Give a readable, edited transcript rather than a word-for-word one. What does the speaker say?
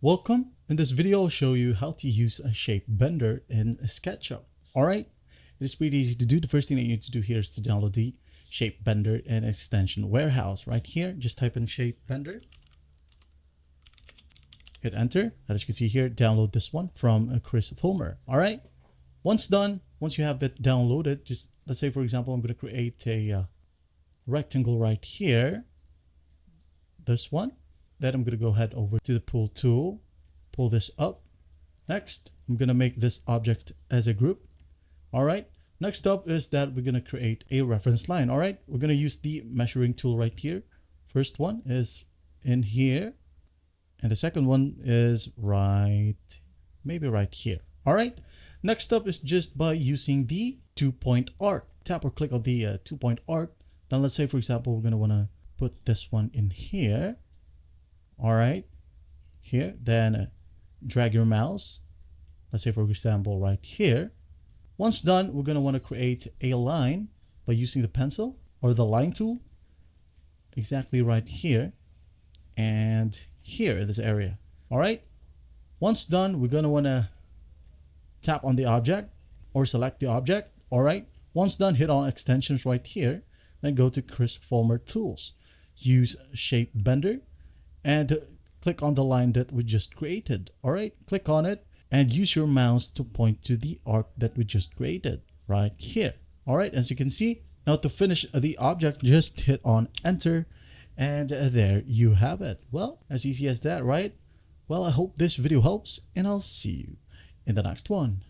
Welcome. In this video, I'll show you how to use a shape bender in SketchUp. All right, it is pretty easy to do. The first thing that you need to do here is to download the shape bender in extension warehouse. Right here, just type in shape bender, hit enter. As you can see here, download this one from Chris Fulmer. All right, once done, once you have it downloaded, just let's say, for example, I'm going to create a rectangle right here, this one. Then I'm going to go ahead over to the pull tool, pull this up. Next, I'm going to make this object as a group. All right. Next up is that we're going to create a reference line. All right. We're going to use the measuring tool right here. First one is in here. And the second one is maybe right here. All right. Next up is just by using the 2-point arc. Tap or click on the 2-point arc. Then let's say, for example, we're going to want to put this one in here. All right, here, then drag your mouse. Let's say, for example, right here. Once done, we're going to want to create a line by using the pencil or the line tool exactly right here and here in this area. All right, once done, we're going to want to tap on the object or select the object. All right, once done, hit on extensions right here, then go to Chris Fulmer tools. Use shape bender and click on the line that we just created. All right, click on it and use your mouse to point to the arc that we just created right here. All right, as you can see, now to finish the object, just hit on enter and there you have it. Well, as easy as that, right? Well, I hope this video helps and I'll see you in the next one.